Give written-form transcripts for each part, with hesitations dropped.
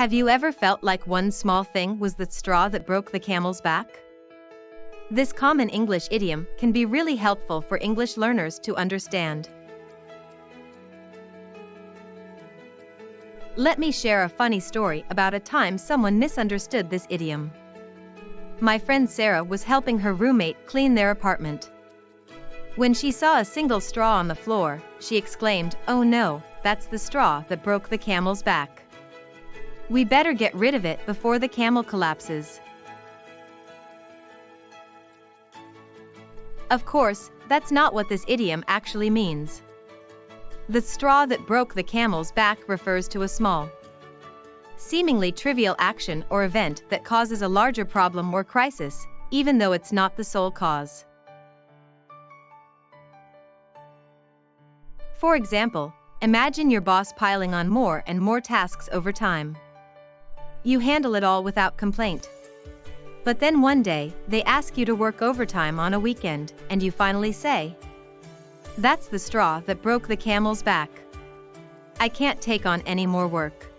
Have you ever felt like one small thing was the straw that broke the camel's back? This common English idiom can be really helpful for English learners to understand. Let me share a funny story about a time someone misunderstood this idiom. My friend Sarah was helping her roommate clean their apartment. When she saw a single straw on the floor, she exclaimed, "Oh no, that's the straw that broke the camel's back. We better get rid of it before the camel collapses." Of course, that's not what this idiom actually means. The straw that broke the camel's back refers to a small, seemingly trivial action or event that causes a larger problem or crisis, even though it's not the sole cause. For example, imagine your boss piling on more and more tasks over time. You handle it all without complaint. But then one day, they ask you to work overtime on a weekend, and you finally say, "That's the straw that broke the camel's back. I can't take on any more work."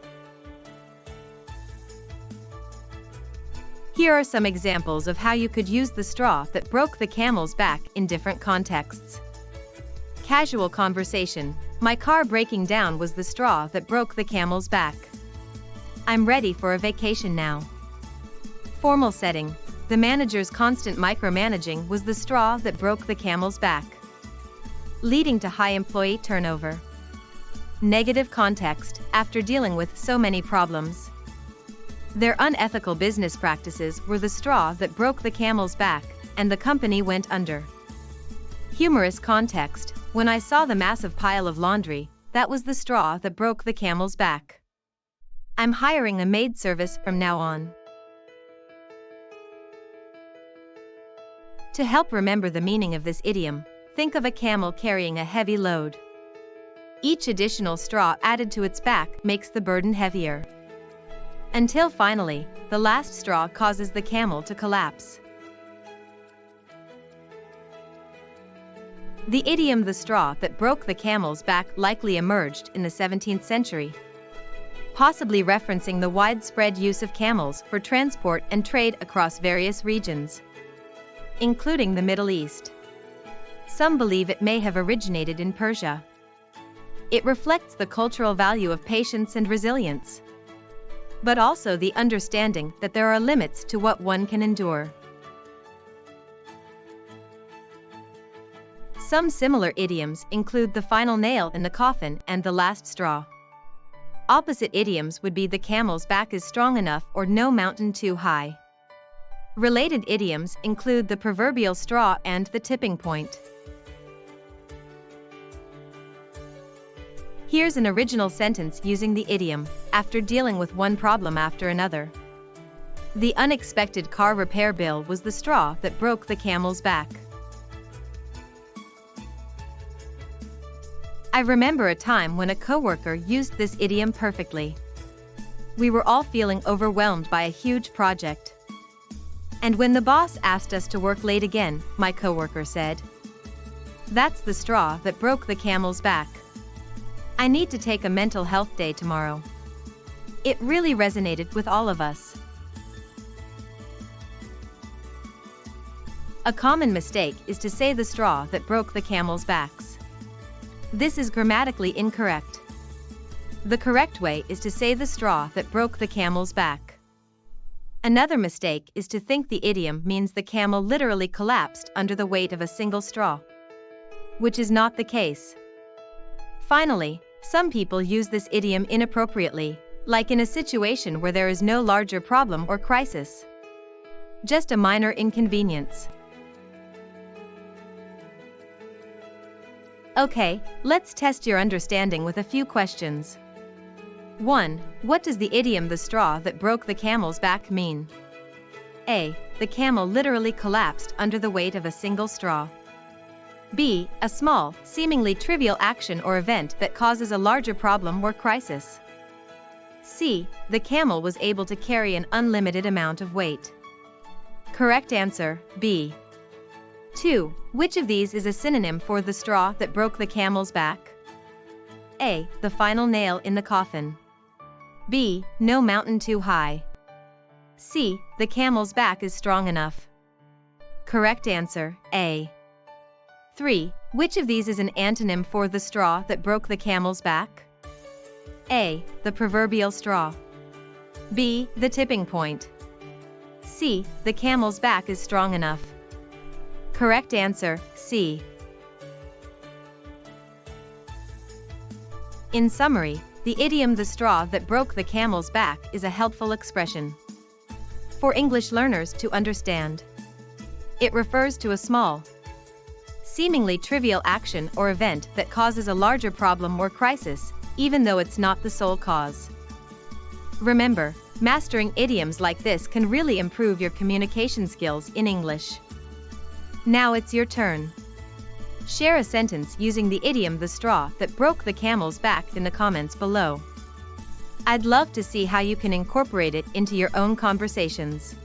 Here are some examples of how you could use the straw that broke the camel's back in different contexts. Casual conversation. My car breaking down was the straw that broke the camel's back. I'm ready for a vacation now. Formal setting. The manager's constant micromanaging was the straw that broke the camel's back, leading to high employee turnover. Negative context. After dealing with so many problems, their unethical business practices were the straw that broke the camel's back, and the company went under. Humorous context. When I saw the massive pile of laundry, that was the straw that broke the camel's back. I'm hiring a maid service from now on. To help remember the meaning of this idiom, think of a camel carrying a heavy load. Each additional straw added to its back makes the burden heavier, until finally, the last straw causes the camel to collapse. The idiom "the straw that broke the camel's back" likely emerged in the 17th century, possibly referencing the widespread use of camels for transport and trade across various regions, including the Middle East. Some believe it may have originated in Persia. It reflects the cultural value of patience and resilience, but also the understanding that there are limits to what one can endure. Some similar idioms include the final nail in the coffin and the last straw. Opposite idioms would be the camel's back is strong enough or no mountain too high. Related idioms include the proverbial straw and the tipping point. Here's an original sentence using the idiom, after dealing with one problem after another. The unexpected car repair bill was the straw that broke the camel's back. I remember a time when a coworker used this idiom perfectly. We were all feeling overwhelmed by a huge project, and when the boss asked us to work late again, my coworker said, "That's the straw that broke the camel's back. I need to take a mental health day tomorrow." It really resonated with all of us. A common mistake is to say the straw that broke the camel's backs. This is grammatically incorrect. The correct way is to say the straw that broke the camel's back. Another mistake is to think the idiom means the camel literally collapsed under the weight of a single straw, which is not the case. Finally, some people use this idiom inappropriately, like in a situation where there is no larger problem or crisis, just a minor inconvenience. Okay, let's test your understanding with a few questions. 1. What does the idiom "the straw that broke the camel's back" mean? A. The camel literally collapsed under the weight of a single straw. B. A small, seemingly trivial action or event that causes a larger problem or crisis. C. The camel was able to carry an unlimited amount of weight. Correct answer, B. 2. Which of these is a synonym for the straw that broke the camel's back? A. The final nail in the coffin. B. No mountain too high. C. The camel's back is strong enough. Correct answer, A. 3. Which of these is an antonym for the straw that broke the camel's back? A. The proverbial straw. B. The tipping point. C. The camel's back is strong enough. Correct answer, C. In summary, the idiom "the straw that broke the camel's back" is a helpful expression for English learners to understand. It refers to a small, seemingly trivial action or event that causes a larger problem or crisis, even though it's not the sole cause. Remember, mastering idioms like this can really improve your communication skills in English. Now it's your turn. Share a sentence using the idiom "the straw that broke the camel's back" in the comments below. I'd love to see how you can incorporate it into your own conversations.